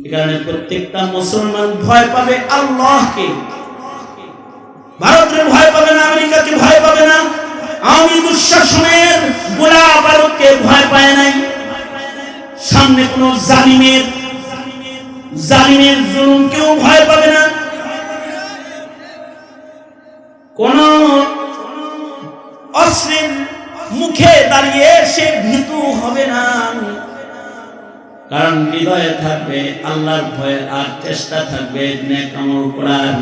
এ কারণে প্রত্যেকটা মুসলমান ভয় পাবে আল্লাহকে। ভারতের ভয় পাবে না, আমেরিকাকে ভয় পাবে না, আওয়ামী দুঃশাসনের গোলা বারুদকে ভয় পায় নাই। সামনে কোন জালিমের জুলুমকেও ভয় পাবে না, কোন অস্ত্রের মুখে দাঁড়িয়ে সে ভীতু হবে না। কারণ হৃদয়ে থাকবে আল্লাহর ভয়, আর চেষ্টা থাকবে নেক আমল করার,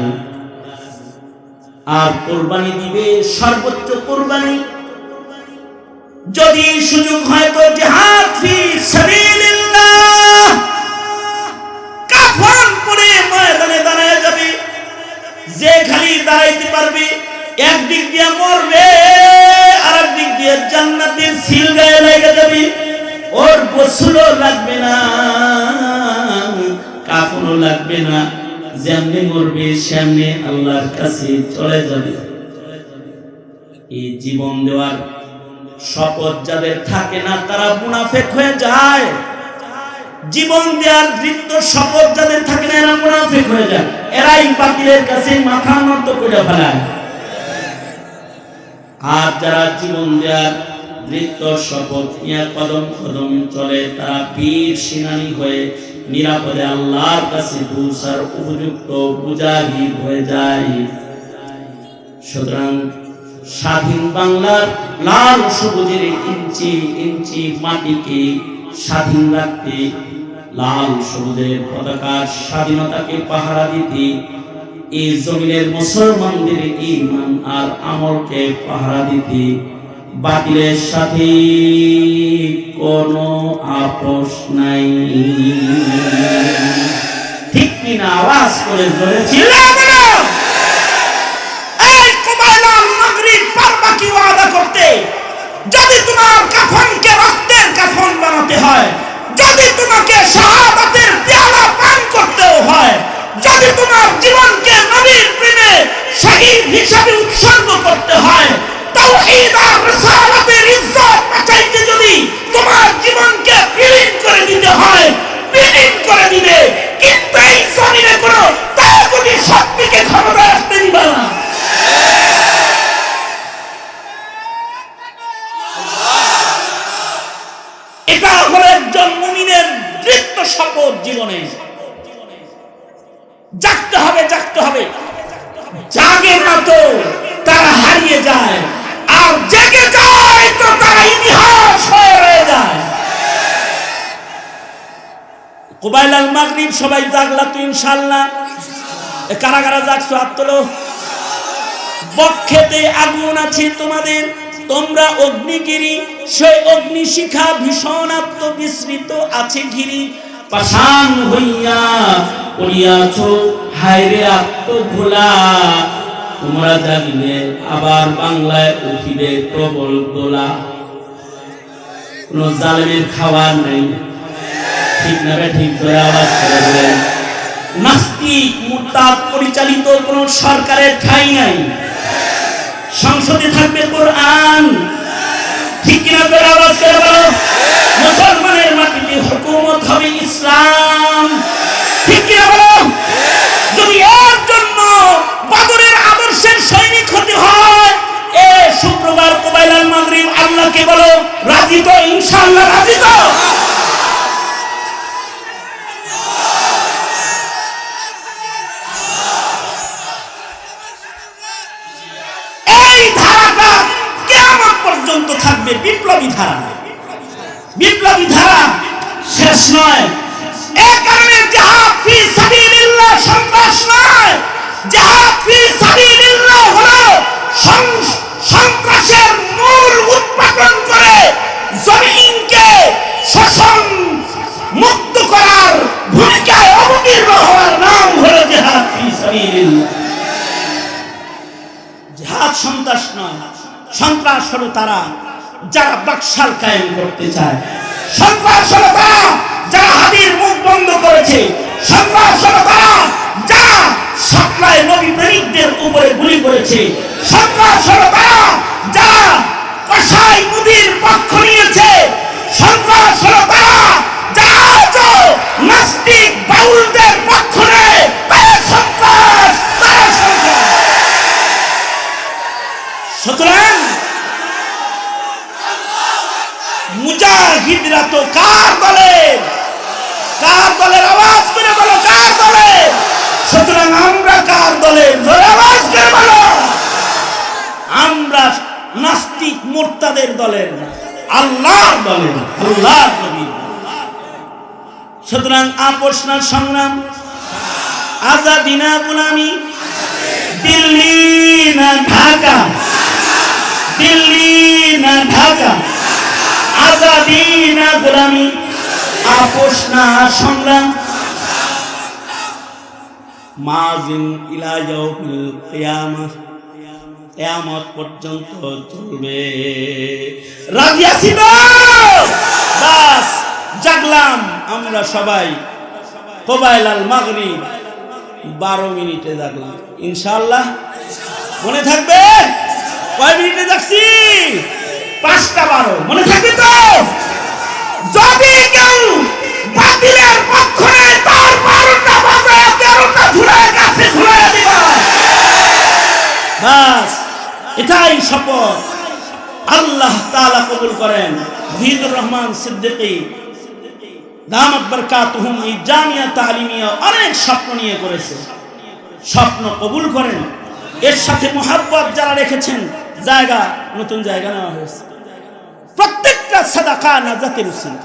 আর কুরবানি দিবে সর্বোচ্চ কুরবানি। যদি সুযোগ হয় তো জিহাদ ফি সাবিলিল্লাহ, কাফন পরে ময়দানে দাঁড়ায় যাবে। যে খালি দাঁড়াইতে পারবে একদিক দিয়ে মরবে, আর একদিক দিয়ে জান্নাতের সিল গায়ে লেগে যাবে। ওর গোসলও লাগবে না, কাফনও লাগবে না, যেমনি মরবে সেমনি আল্লাহর কাছে চলে যাবে। এই জীবন দেওয়ার শপথ যাদের থাকে না তারা মুনাফিক হয়ে যায়। জীবন দেওয়ার দৃঢ় শপথ যাদের থাকে না এরা মুনাফিক হয়ে যায়, এরাই বাতিলের কাছে মাথা নত করে ফেলায়। আর যারা জীবন দেওয়ার দৃঢ় শপথ নিয়ে কদম কদম চলে তারা বীর সেনানী হয়ে নিরাপদে আল্লাহর কাছে পৌঁছার উপযুক্ত মুজাহিদ হয়ে যায়। সুতরাং স্বাধীন বাংলার লাল সবুজের ইঞ্চি ইঞ্চি মাটিকে স্বাধীন রাখতে, লাল সবুজের পতাকার স্বাধীনতাকে পাহারা দিতে, এই জমিনের মুসলমানদের ঈমান আর আমলকে পাহারা দিতে বাতিলের সাথে কোনো আপোষ নাই। ঠিক কিনা? আওয়াজ করে জোরে চিল্লাও। এই কুবাইলাল মাগরিব পারবা কি ওয়াদা করতে? যদি তোমার কাফনকে রক্তের কাফন বানাতে হয়, যদি তোমাকে শাহাদাতের পেয়ালা পান করতেও হয়, যদি তোমার জীবনকে নবীর প্রেমে শহীদ হিসাবে উৎসর্গ করতে হয়, তাওহীদ আর রিসালাতের ইজ্জত বাঁচাইতে যদি তোমার জীবনকে বিলীন করে দিতে হয়, বিলীন করে দিবে। কিন্তু এই জমিনে কোনো তাগুতি শক্তিকে ক্ষমতায় আসতে দিবা না। এটা হলো একজন মুমিনের দৃঢ় শপথ। জীবনে জাগতে হবে, জাগতে হবে। জাগে না তো তারা হারিয়ে যায়, আর জেগে যায় তো তারা ইতিহাস হয়ে রয়ে যায়। কুবাইলাল মাগরিব সবাই জাগলা তো ইনশাআল্লাহ। কারা কারা জাগছো হাত তোলো। বক্ষেতে আগুন আছে তোমাদের, তোমরা অগ্নিগিরি, সেই অগ্নিশিখা ভীষণ আত্মবিস্মৃত আছে ঘিরি। পাষাণ হইয়া পড়িয়াছ হায়রে আত্মভোলা, তোমরা জাগলে আবার বাংলায় উঠিবে প্রবল দোলা। কোন জালেমের খাবার নেই, ঠিক না? ঠিক করে আওয়াজ করে বলেন। নাস্তিক মুরতাদ পরিচালিত কোন সরকারের ঠাঁই নাই। সংসদে থাকবে কোরআন, ঠিক কিনা? করে আওয়াজ করে বলো। মুসলমানের মাটিতে হুকুমত হবে ইসলাম, ঠিক কিনা বলো? যদি এর জন্য বদরের আদর্শের সৈনিক হতে হয়, এ শুক্রবার কুবাইলাল মাগরিব আল্লাহকে বলো রাজি তো? ইনশাআল্লাহ রাজি তো? এই ধারাটা কিয়ামত পর্যন্ত থাকবে, বিপ্লবী ধারা। বিপ্লবী ধারা শেষ নয়। এ কারণে জিহাদ ফি সাবিলিল্লাহ সন্ত্রাস নয়, জিহাদ ফি সাবিলিল্লাহ হলো সন্ত্রাসের মূল উৎপাদন করে জমিনকে শোষণ মুক্ত করার সন্ত্রাস নয়, সন্ত্রাস হলো তারা যারা বাকশাল কায়েম করতে চায়, সন্ত্রাস হলো তারা যারা হাদির মুখ বন্ধ করেছে, সন্ত্রাস হলো তারা যারা সাপ্লাই নবী প্রেমিকদের উপরে গুলি করেছে, সন্ত্রাস হলো তারা যারা কসাই মুদির পক্ষ নিয়েছে, সন্ত্রাস হলো তারা যারা আজও নাস্তিক বাউলদের পক্ষ নেয়, তারা সন্ত্রাস, তারা সন্ত্রাস। সুতরাং মুজাহিদরা তো কার দলের? কার দলের? আওয়াজ করে বলো, কার দলের? সুতরাং আমরা কার দলের? জোরে আওয়াজ করে বলো। আমরা নাস্তিক মুরতাদের দলের না, আল্লাহর দলের, আল্লাহর নবীর। সুতরাং আপোষ না সংগ্রাম, আজাদি না গোলামি, দিল্লি না ঢাকা, দিল্লি না ঢাকা, আজাদি না গোলামি, আপোষ না সংগ্রাম, মাজিন ইলা ইয়াউমিল কিয়ামাহ, কিয়ামত পর্যন্ত চলবে। রাজি আছি তো? বাস জাগলাম আমরা সবাই। কোবাইলাল মাগরিব 12 মিনিটে জাগলাম, ইনশাআল্লাহ মনে থাকবে? কয় মিনিটে জাগছি? 5:12 মনে থাকবে তো? যদি কেউ বাতিলের পক্ষ নেয় তার 12টা বাজে 13টা ঝুলায় কাছে ঝুলায় দিবা। বাস এটাই শপথ। আল্লাহ তাআলা কবুল করেন। জিদুর রহমান সিদ্দিকী দামাত বরকাতুহুম এই জামিয়া তালিমিয়া অনেক স্বপ্ন নিয়ে করেছে, স্বপ্ন কবুল করেন। এর সাথে মুহাব্বত যারা রেখেছেন, জায়গা নতুন জায়গা নেওয়া হয়েছে। প্রত্যেকটা সাদাকা নাজাতের উসিলা।